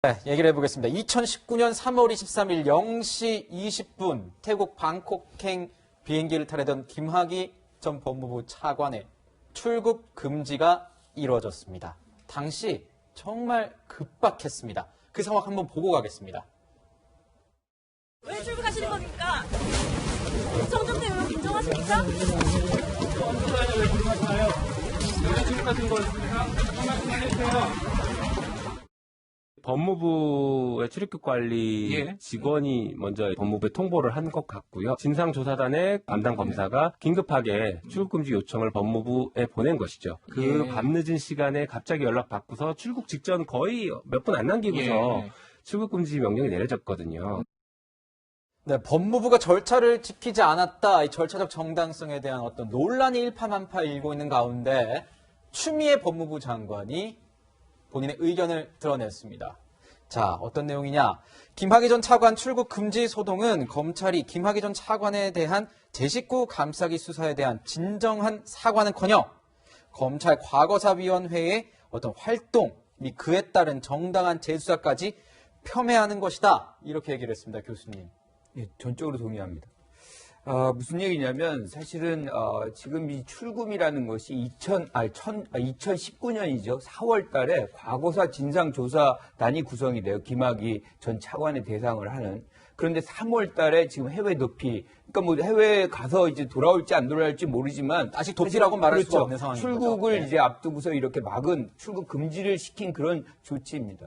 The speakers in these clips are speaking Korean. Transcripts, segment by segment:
네, 얘기를 해보겠습니다. 2019년 3월 23일 0시 20분 태국 방콕행 비행기를 타려던 김학의 전 법무부 차관의 출국 금지가 이루어졌습니다. 당시 정말 급박했습니다. 그 상황 한번 보고 가겠습니다. 왜 출국하시는 겁니까? 성적 때문에 인정하십니까? 왜 출국하시나요? 왜 출국하신 거였습니까? 한 말씀 해주세요. 법무부의 출입국 관리 직원이 먼저 법무부에 통보를 한 것 같고요. 진상조사단의 담당 검사가 긴급하게 출국금지 요청을 법무부에 보낸 것이죠. 그 밤늦은 시간에 갑자기 연락받고서 출국 직전 거의 몇 분 안 남기고서 출국금지 명령이 내려졌거든요. 네, 법무부가 절차를 지키지 않았다. 이 절차적 정당성에 대한 어떤 논란이 일파만파 일고 있는 가운데 추미애 법무부 장관이 본인의 의견을 드러냈습니다. 자, 어떤 내용이냐. 김학의 전 차관 출국 금지 소동은 검찰이 김학의 전 차관에 대한 제19 감싸기 수사에 대한 진정한 사과는커녕 검찰 과거사위원회의 어떤 활동 및 그에 따른 정당한 재수사까지 폄훼하는 것이다. 이렇게 얘기를 했습니다. 교수님. 예, 전적으로 동의합니다. 무슨 얘기냐면 사실은 지금 이 출금이라는 것이 2019년이죠. 4월 달에 과거사 진상조사단이 구성이 돼요. 김학의 전 차관의 대상을 하는. 그런데 3월 달에 지금 해외 도피, 그러니까 뭐 해외에 가서 이제 돌아올지 안 돌아올지 모르지만 아직 도피라고 말할 수가 없는 상황인 거죠. 출국을 네. 이제 앞두고서 이렇게 막은 출국 금지를 시킨 그런 조치입니다.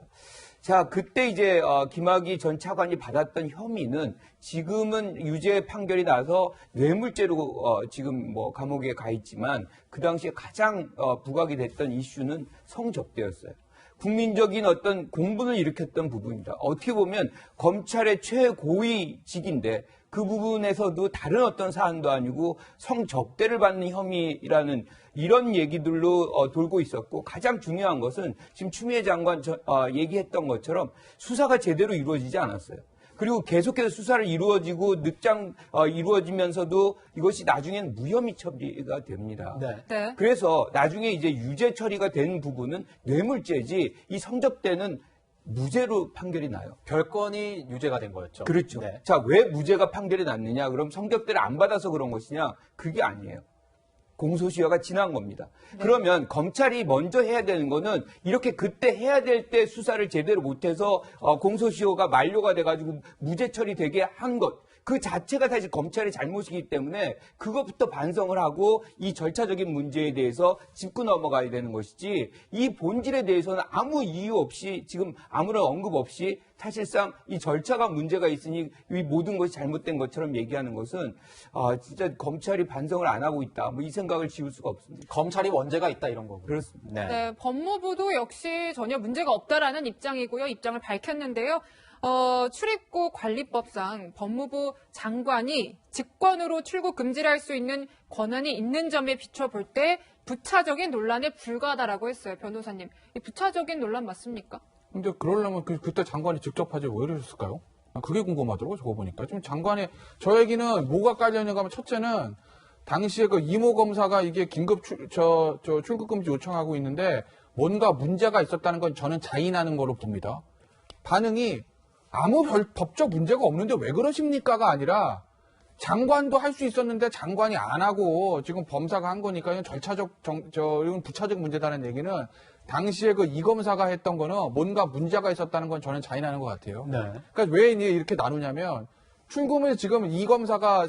자, 그때 이제 김학의 전 차관이 받았던 혐의는 지금은 유죄 판결이 나서 뇌물죄로 지금 뭐 감옥에 가 있지만 그 당시에 가장 부각이 됐던 이슈는 성접대였어요. 국민적인 어떤 공분을 일으켰던 부분입니다. 어떻게 보면 검찰의 최고위직인데 그 부분에서도 다른 어떤 사안도 아니고 성접대를 받는 혐의라는 이런 얘기들로 돌고 있었고, 가장 중요한 것은 지금 추미애 장관 얘기했던 것처럼 수사가 제대로 이루어지지 않았어요. 그리고 계속해서 수사를 이루어지면서도 이것이 나중엔 무혐의 처리가 됩니다. 네. 그래서 나중에 이제 유죄 처리가 된 부분은 뇌물죄지 이 성접대는 무죄로 판결이 나요. 별건이 유죄가 된 거였죠. 그렇죠. 네. 자, 왜 무죄가 판결이 났느냐? 그럼 성접대를 안 받아서 그런 것이냐? 그게 아니에요. 공소시효가 지난 겁니다. 그러면 검찰이 먼저 해야 되는 거는 이렇게 그때 해야 될 때 수사를 제대로 못해서 공소시효가 만료가 돼가지고 무죄 처리되게 한 것. 그 자체가 사실 검찰의 잘못이기 때문에 그것부터 반성을 하고 이 절차적인 문제에 대해서 짚고 넘어가야 되는 것이지, 이 본질에 대해서는 아무 이유 없이 지금 아무런 언급 없이 사실상 이 절차가 문제가 있으니 이 모든 것이 잘못된 것처럼 얘기하는 것은 진짜 검찰이 반성을 안 하고 있다. 뭐 이 생각을 지울 수가 없습니다. 검찰이 원죄가 있다 이런 거고. 그렇습니다. 네, 법무부도 역시 전혀 문제가 없다라는 입장이고요. 입장을 밝혔는데요. 출입국 관리법상 법무부 장관이 직권으로 출국 금지를 할 수 있는 권한이 있는 점에 비춰볼 때 부차적인 논란에 불과하다라고 했어요. 변호사님. 이 부차적인 논란 맞습니까? 근데 그러려면 그때 장관이 직접 하지 왜 이러셨을까요? 그게 궁금하더라고요, 저거 보니까. 지금 장관이, 저 얘기는 뭐가 깔려있는가 하면, 첫째는 당시에 그 이모 검사가 이게 긴급 출국금지 요청하고 있는데 뭔가 문제가 있었다는 건 저는 자인하는 거로 봅니다. 반응이 아무 법적 문제가 없는데 왜 그러십니까가 아니라 장관도 할 수 있었는데 장관이 안 하고 지금 범사가 한 거니까 이건 이건 부차적 문제다는 얘기는 당시에 그 이 검사가 했던 거는 뭔가 문제가 있었다는 건 저는 자인하는 것 같아요. 네. 그러니까 왜 이렇게 나누냐면 출금을 지금 이 검사가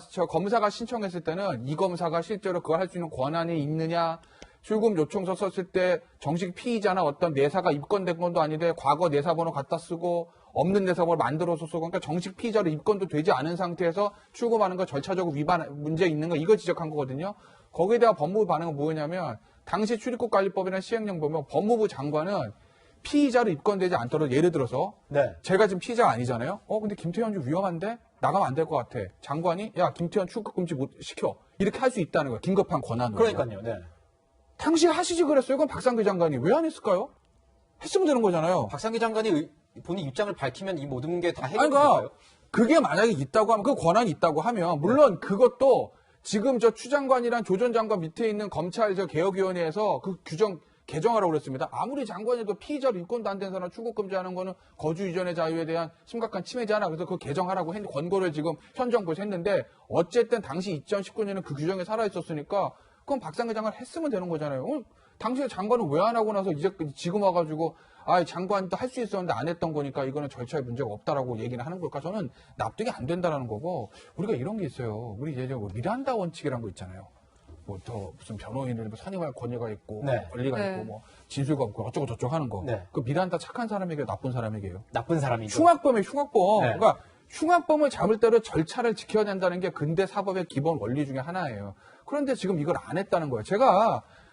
신청했을 때는 이 검사가 실제로 그걸 할 수 있는 권한이 있느냐, 출금 요청서 썼을 때 정식 피의자나 어떤 내사가 입건된 건도 아닌데 과거 내사번호 갖다 쓰고 없는 내사번호 만들어서 쓰고, 그러니까 정식 피의자로 입건도 되지 않은 상태에서 출금하는 거 절차적으로 문제 있는 거, 이거 지적한 거거든요. 거기에 대한 법무부 반응은 뭐냐면 당시 출입국관리법이나 시행령 보면 법무부 장관은 피의자로 입건되지 않도록, 예를 들어서 제가 지금 피의자가 아니잖아요. 근데 김태현 좀 위험한데 나가면 안 될 것 같아. 장관이 야 김태현 출국금지 못 시켜. 이렇게 할 수 있다는 거예요. 긴급한 권한으로. 그러니까요. 네. 당시에 하시지 그랬어요. 그럼 박상규 장관이 왜 안 했을까요? 했으면 되는 거잖아요. 박상기 장관이 본인 입장을 밝히면 이 모든 게 다 그러니까 해결될까요? 그게 만약에 있다고 하면, 그 권한이 있다고 하면, 물론 그것도 지금 추 장관이랑 조 전 장관 밑에 있는 검찰 개혁위원회에서 그 규정 개정하라고 그랬습니다. 아무리 장관이도 피의자로 인권도 안 된 사람 출국 금지하는 거는 거주 이전의 자유에 대한 심각한 침해잖아. 그래서 그거 개정하라고 권고를 지금 현 정부에서 했는데 어쨌든 당시 2019년에 그 규정에 살아 있었으니까 그럼 박상기 장관 했으면 되는 거잖아요. 당시에 장관은 왜 안 하고 나서 이제 지금 와가지고 장관도 할 수 있었는데 안 했던 거니까 이거는 절차에 문제가 없다라고 얘기를 하는 걸까? 저는 납득이 안 된다라는 거고 우리가 이런 게 있어요. 우리 예전에 미란다 원칙이라는 거 있잖아요. 뭐 더 무슨 변호인을 선임할 권위가 있고 네. 권리가 네. 있고 뭐 진술가 없고 어쩌고 저쩌고 하는 거. 네. 그 미란다 착한 사람에게요, 나쁜 사람에게요? 나쁜 사람이죠. 흉악범이에요, 흉악범. 네. 그러니까 흉악범을 잡을 때로 절차를 지켜야 된다는 게 근대 사법의 기본 원리 중에 하나예요. 그런데 지금 이걸 안 했다는 거예요.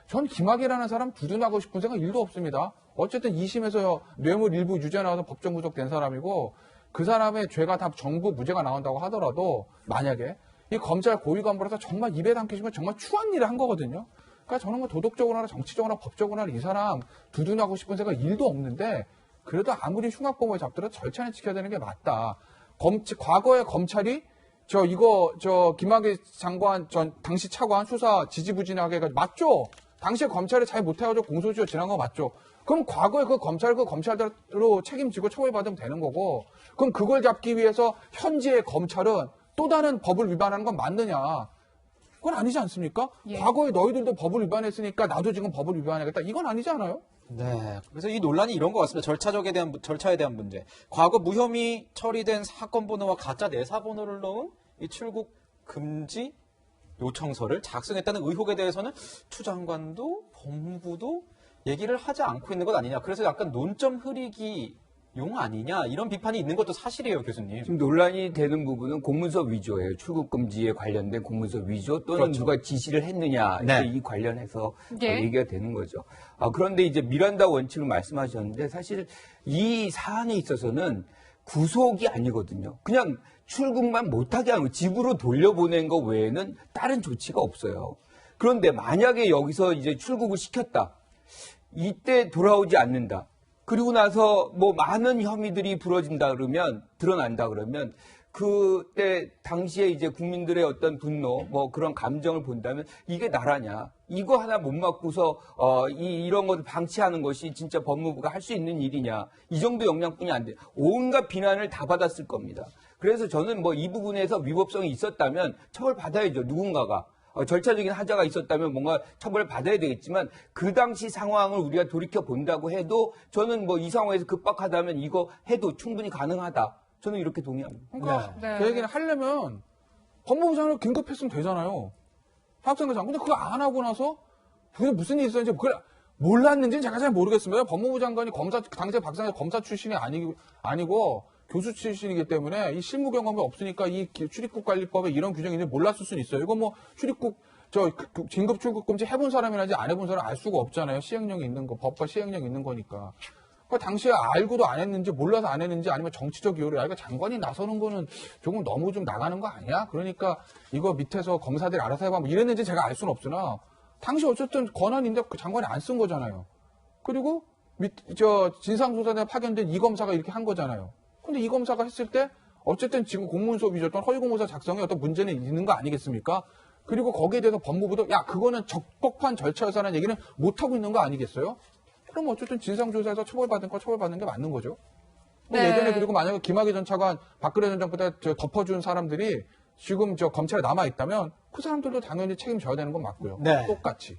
전 김학이라는 사람 두둔하고 싶은 생각 1도 없습니다. 어쨌든 2심에서 뇌물 일부 유죄 나와서 법정 구속된 사람이고 그 사람의 죄가 다 전부 무죄가 나온다고 하더라도 만약에 이 검찰 고위 간부라서 정말 입에 담기시면 정말 추한 일을 한 거거든요. 그러니까 저는 뭐 도덕적으로나 정치적으로나 법적으로나 이 사람 두둔하고 싶은 생각 1도 없는데 그래도 아무리 흉악범을 잡더라도 절차는 지켜야 되는 게 맞다. 과거에 검찰이 김학의 장관 당시 차관 수사 지지부진하게 해가지고 맞죠? 당시에 검찰이 잘 못해가지고 공소시효 지난 거 맞죠? 그럼 과거에 그 검찰대로 책임지고 처벌받으면 되는 거고 그럼 그걸 잡기 위해서 현재의 검찰은 또 다른 법을 위반하는 건 맞느냐? 그건 아니지 않습니까? 예. 과거에 너희들도 법을 위반했으니까 나도 지금 법을 위반해야겠다. 이건 아니지 않아요? 네. 그래서 이 논란이 이런 것 같습니다. 절차에 대한 문제. 과거 무혐의 처리된 사건 번호와 가짜 내사 번호를 넣은 이 출국 금지 요청서를 작성했다는 의혹에 대해서는 추 장관도 법무부도 얘기를 하지 않고 있는 것 아니냐. 그래서 약간 논점 흐리기 용 아니냐. 이런 비판이 있는 것도 사실이에요, 교수님. 지금 논란이 되는 부분은 공문서 위조예요. 출국 금지에 관련된 공문서 위조 또는 그렇죠. 누가 지시를 했느냐 네. 이 관련해서 예. 얘기가 되는 거죠. 그런데 이제 미란다 원칙을 말씀하셨는데 사실 이 사안에 있어서는 구속이 아니거든요. 그냥 출국만 못하게 하는 거, 집으로 돌려보낸 거 외에는 다른 조치가 없어요. 그런데 만약에 여기서 이제 출국을 시켰다. 이때 돌아오지 않는다. 그리고 나서 뭐 많은 혐의들이 드러난다 그러면 그때 당시에 이제 국민들의 어떤 분노 뭐 그런 감정을 본다면 이게 나라냐. 이거 하나 못 막고서 이런 것을 방치하는 것이 진짜 법무부가 할 수 있는 일이냐. 이 정도 역량뿐이 안 돼. 온갖 비난을 다 받았을 겁니다. 그래서 저는 뭐 이 부분에서 위법성이 있었다면 처벌받아야죠. 누군가가. 절차적인 하자가 있었다면 뭔가 처벌을 받아야 되겠지만 그 당시 상황을 우리가 돌이켜 본다고 해도 저는 뭐 이 상황에서 급박하다면 이거 해도 충분히 가능하다. 저는 이렇게 동의합니다. 그러니까 네. 그 얘기는 하려면 법무부 장관을 긴급했으면 되잖아요. 박상기 장관. 근데 그거 안 하고 나서 그게 무슨 일이 있었는지 그걸 몰랐는지는 제가 잘 모르겠습니다. 법무부 장관이 당시에 박상기 검사 출신이 아니고 교수 출신이기 때문에 이 실무 경험이 없으니까 이 출입국관리법에 이런 규정이 있는지 몰랐을 수는 있어요. 이거 뭐 출입국 긴급 출국 금지 해본 사람이라지 안 해본 사람 알 수가 없잖아요. 시행령이 있는 거, 법과 시행령이 있는 거니까. 당시에 알고도 안 했는지 몰라서 안 했는지 아니면 정치적 이유로 그러니까 장관이 나서는 거는 조금 너무 좀 나가는 거 아니야? 그러니까 이거 밑에서 검사들이 알아서 해봐 뭐 이랬는지 제가 알 수는 없으나 당시 어쨌든 권한인데 그 장관이 안 쓴 거잖아요. 그리고 진상조사단에 파견된 이 검사가 이렇게 한 거잖아요. 근데 이 검사가 했을 때 어쨌든 지금 공문서 위조 또는 허위공문서 작성에 어떤 문제는 있는 거 아니겠습니까? 그리고 거기에 대해서 법무부도 그거는 적법한 절차여서라는 얘기는 못하고 있는 거 아니겠어요? 그럼 어쨌든 진상조사에서 처벌받은 게 맞는 거죠. 네. 예전에 그리고 만약에 김학의 전 차관 박근혜 전 정부때 덮어준 사람들이 지금 검찰에 남아있다면 그 사람들도 당연히 책임져야 되는 건 맞고요. 네. 똑같이.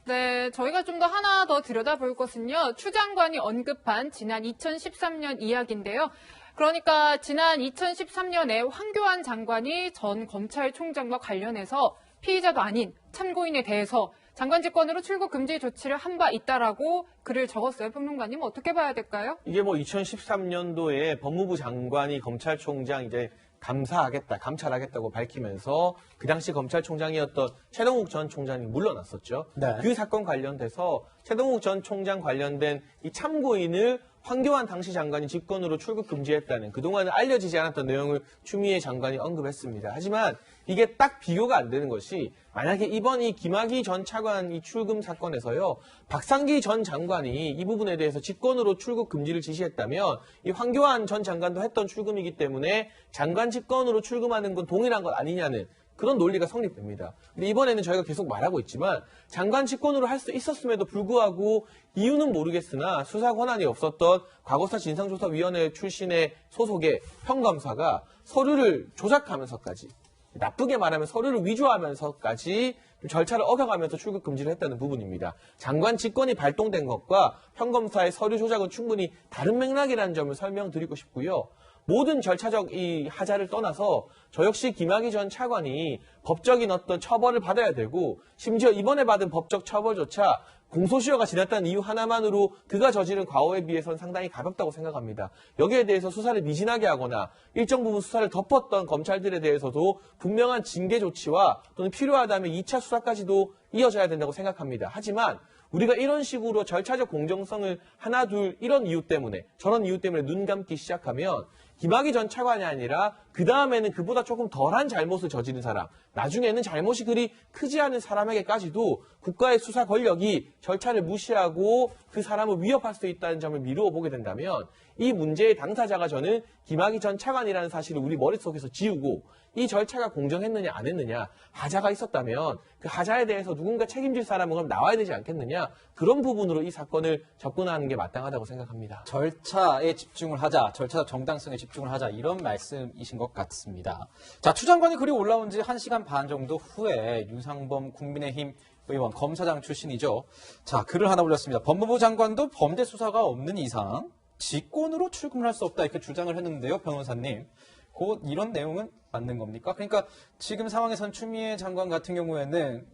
네, 저희가 좀 더 하나 더 들여다볼 것은요. 추 장관이 언급한 지난 2013년 이야기인데요. 그러니까 지난 2013년에 황교안 장관이 전 검찰총장과 관련해서 피의자도 아닌 참고인에 대해서 장관직권으로 출국 금지 조치를 한 바 있다라고 글을 적었어요. 평론가님 어떻게 봐야 될까요? 이게 뭐 2013년도에 법무부 장관이 검찰총장 이제 감찰하겠다고 밝히면서 그 당시 검찰총장이었던 최동욱 전 총장이 물러났었죠. 네. 그 사건 관련돼서 최동욱 전 총장 관련된 이 참고인을 황교안 당시 장관이 직권으로 출국 금지했다는 그동안은 알려지지 않았던 내용을 추미애 장관이 언급했습니다. 하지만 이게 딱 비교가 안 되는 것이 만약에 이번 이 김학의 전 차관 이 출금 사건에서요. 박상기 전 장관이 이 부분에 대해서 직권으로 출국 금지를 지시했다면 이 황교안 전 장관도 했던 출금이기 때문에 장관 직권으로 출금하는 건 동일한 것 아니냐는 그런 논리가 성립됩니다. 근데 이번에는 저희가 계속 말하고 있지만 장관 직권으로 할 수 있었음에도 불구하고 이유는 모르겠으나 수사 권한이 없었던 과거사 진상조사위원회 출신의 소속의 평검사가 서류를 조작하면서까지, 나쁘게 말하면 서류를 위조하면서까지 절차를 어겨가면서 출국 금지를 했다는 부분입니다. 장관 직권이 발동된 것과 평검사의 서류 조작은 충분히 다른 맥락이라는 점을 설명드리고 싶고요. 모든 절차적 이 하자를 떠나서 저 역시 김학의 전 차관이 법적인 어떤 처벌을 받아야 되고, 심지어 이번에 받은 법적 처벌조차 공소시효가 지났다는 이유 하나만으로 그가 저지른 과오에 비해서는 상당히 가볍다고 생각합니다. 여기에 대해서 수사를 미진하게 하거나 일정 부분 수사를 덮었던 검찰들에 대해서도 분명한 징계 조치와 또는 필요하다면 2차 수사까지도 이어져야 된다고 생각합니다. 하지만 우리가 이런 식으로 절차적 공정성을 하나 둘 이런 이유 때문에, 저런 이유 때문에 눈 감기 시작하면 김학의 전 차관이 아니라 그 다음에는 그보다 조금 덜한 잘못을 저지른 사람, 나중에는 잘못이 그리 크지 않은 사람에게까지도 국가의 수사 권력이 절차를 무시하고 그 사람을 위협할 수 있다는 점을 미루어 보게 된다면 이 문제의 당사자가 저는 김학의 전 차관이라는 사실을 우리 머릿속에서 지우고 이 절차가 공정했느냐 안 했느냐, 하자가 있었다면 그 하자에 대해서 누군가 책임질 사람은 그럼 나와야 되지 않겠느냐, 그런 부분으로 이 사건을 접근하는 게 마땅하다고 생각합니다. 절차에 집중을 하자, 절차적 정당성에 집중을 하자, 이런 말씀이신 것 같습니다. 자, 추 장관이 글이 올라온 지 1시간 반 정도 후에 유상범 국민의힘 의원, 검사장 출신이죠. 자, 글을 하나 올렸습니다. 법무부 장관도 범죄 수사가 없는 이상 직권으로 출근을 할 수 없다, 이렇게 주장을 했는데요, 변호사님. 곧 이런 내용은 맞는 겁니까? 그러니까 지금 상황에선 추미애 장관 같은 경우에는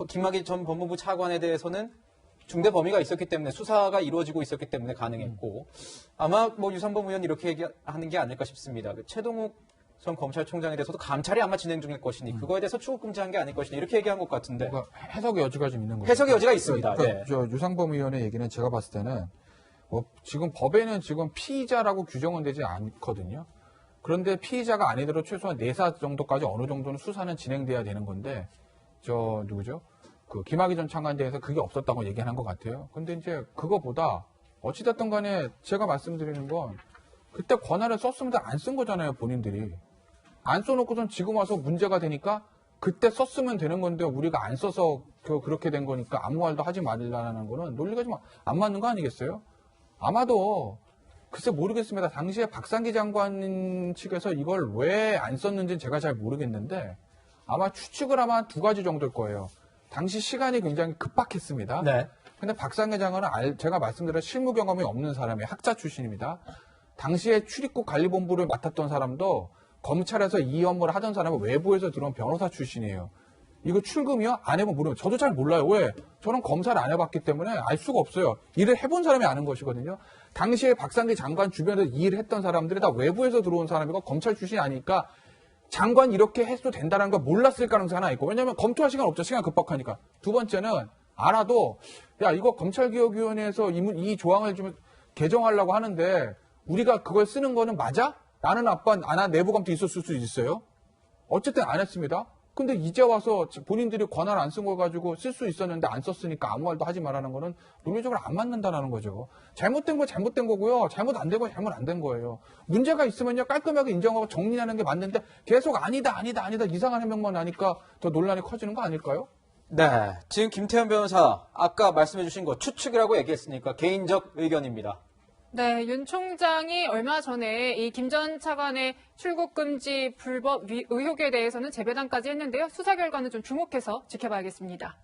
김학의 전 법무부 차관에 대해서는 중대 범위가 있었기 때문에, 수사가 이루어지고 있었기 때문에 가능했고, 아마 유상범 의원 이렇게 얘기하는 게 아닐까 싶습니다. 최동욱 전 검찰총장에 대해서도 감찰이 아마 진행 중일 것이니 그거에 대해서 출국 금지한 게 아닐 것이니 이렇게 얘기한 것 같은데. 해석의 여지가 좀 있는 거죠. 해석의 여지가 있습니다. 네. 저 유상범 의원의 얘기는 제가 봤을 때는 지금 법에는 지금 피의자라고 규정은 되지 않거든요. 그런데 피의자가 아니더라도 최소한 내사 정도까지 어느 정도는 수사는 진행돼야 되는 건데, 김학의 전 차관에 대해서 그게 없었다고 얘기하는 것 같아요. 근데 이제 그거보다 어찌됐든 간에 제가 말씀드리는 건 그때 권한을 썼으면 안 쓴 거잖아요, 본인들이. 안 써놓고선 지금 와서 문제가 되니까 그때 썼으면 되는 건데 우리가 안 써서 그렇게 된 거니까 아무 말도 하지 말라는 거는 논리가 좀 안 맞는 거 아니겠어요? 아마도 글쎄 모르겠습니다. 당시에 박상기 장관 측에서 이걸 왜 안 썼는지는 제가 잘 모르겠는데 아마 추측을 하면 2가지 정도일 거예요. 당시 시간이 굉장히 급박했습니다. 네. 근데 박상기 장관은 제가 말씀드린 실무 경험이 없는 사람이에요. 학자 출신입니다. 당시에 출입국 관리본부를 맡았던 사람도 검찰에서 이 업무를 하던 사람은 외부에서 들어온 변호사 출신이에요. 이거 출금이요? 안 해보면 모르면 저도 잘 몰라요. 왜? 저는 검사를 안 해봤기 때문에 알 수가 없어요. 일을 해본 사람이 아는 것이거든요. 당시에 박상기 장관 주변에서 이 일을 했던 사람들이 다 외부에서 들어온 사람이고 검찰 출신이 아니니까 장관 이렇게 해도 된다는 걸 몰랐을 가능성이 하나 있고, 왜냐하면 검토할 시간 없죠. 시간 급박하니까. 2번째는 알아도 이거 검찰개혁위원회에서 이 조항을 좀 개정하려고 하는데 우리가 그걸 쓰는 거는 맞아? 라는 내부 검토 있었을 수 있어요. 어쨌든 안 했습니다. 근데 이제 와서 본인들이 권한을 안 쓴 걸 가지고 쓸 수 있었는데 안 썼으니까 아무 말도 하지 말라는 거는 논리적으로 안 맞는다는 거죠. 잘못된 거 잘못된 거고요. 잘못 안 된 거 잘못 안 된 거예요. 문제가 있으면요 깔끔하게 인정하고 정리하는 게 맞는데 계속 아니다 이상한 해명만 하니까 더 논란이 커지는 거 아닐까요? 네. 지금 김태현 변호사 아까 말씀해 주신 거 추측이라고 얘기했으니까 개인적 의견입니다. 네, 윤 총장이 얼마 전에 이 김 전 차관의 출국 금지 불법 의혹에 대해서는 재배당까지 했는데요. 수사 결과는 좀 주목해서 지켜봐야겠습니다.